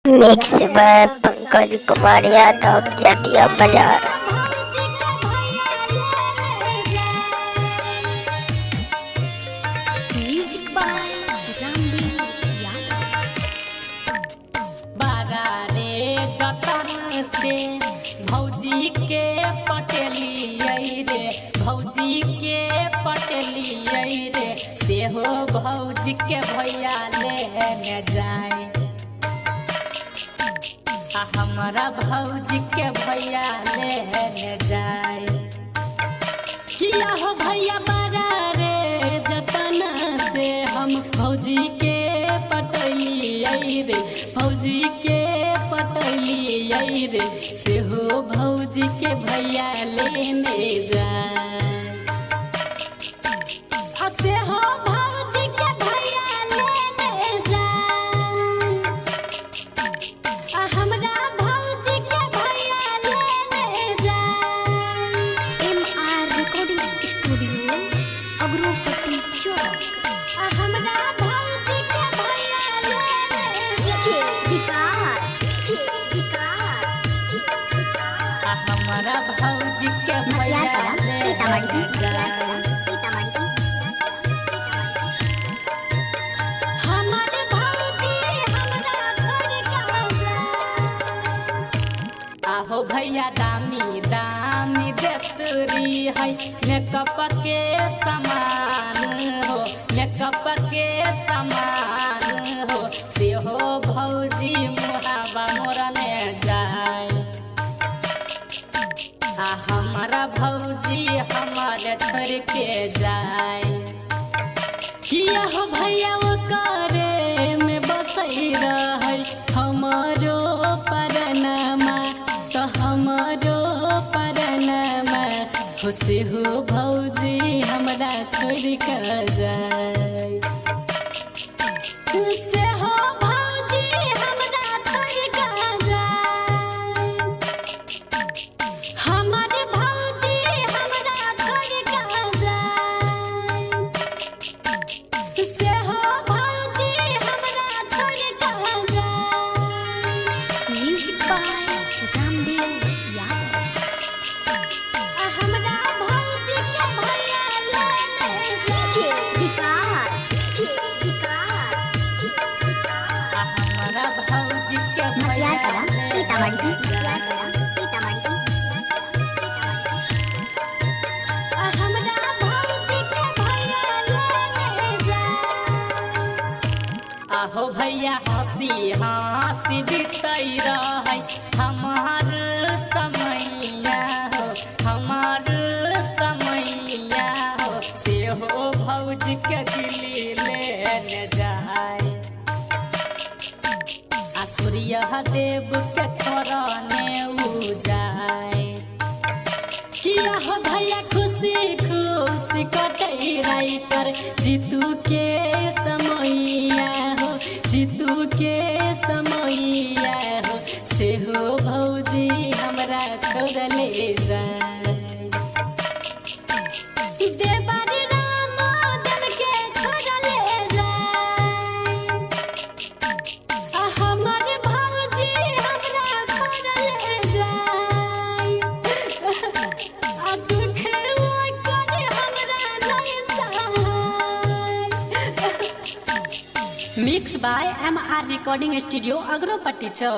Mix by Pankaj Kumar Yadav, जतिया बाजार। Music by Ramdev Yadav. बारा रे जतन से भौजी के पटेलियै रे, भौजी के पटेलियै रे, सेहो भौजी के भैया लेने जाए। हमारा भौजी के भैया लेने जाए। किया हो भैया बारा रे जतन से हम भौजी के पटेलियै रे, भौजी के पटेलियै रे, सेहो भौजी के भैया लेने जाए। सेहो भौजी के भैया लेने जाए। हमरा भौजी के भैया लेने जाए। MR रिकॉर्डिंग स्टूडियो अगरोपट्टी चौक। हमरा भौजी के भैया लेने हमरा भौजी के भैया लेने जाए। हमर भौजी हमरा छोड़ के जाए। आहो भैया दामी दामी देतरी है मेकअप के सामान हो, मेकअप के सामान हो, सेहो भौजी मुहावा मोरने जाए। हमारा भौजी हमारे छोड़ के जाए। किया हो भैया वो करे में बसई रहे हमारो परनमा, तो हमारो परनमा खुशी हो भौजी हमरा छोड़ के जाए। खुशी हो भौजी हमरा छोड़ के जाए। हमारे भौजी हमरा छोड़ के जाए। सेहो भौजी हमरा छोड़ के जाए। Music by Ramdev Yadav. हमरा भौजी के भैया लेने जाए। हमरा भौजी के भैया लेने जाए। हमरा भौजी के भैया लेने जाए। आहो भैया हंसी हंसी बीतई रहे हमार समैया हो, हमार समैया हो, सेहो भौजी के दिल्ली लेने जाए। सूर्य देव के छोड़ने उ जाए। किया हो भैया खुशी खुशी कटई राइटर जीतू के समैया हो, जीतू के समैया हो, सेहो भौजी हमरा छोड़ ले जाए। देवर राम दन के छोड़ ले जाए। हमर भौजी हमरा छोड़ ले जाए। दुख ओकर हमरा नहीं सहाय। Mix by MR recording studio Agaropatti Chowk.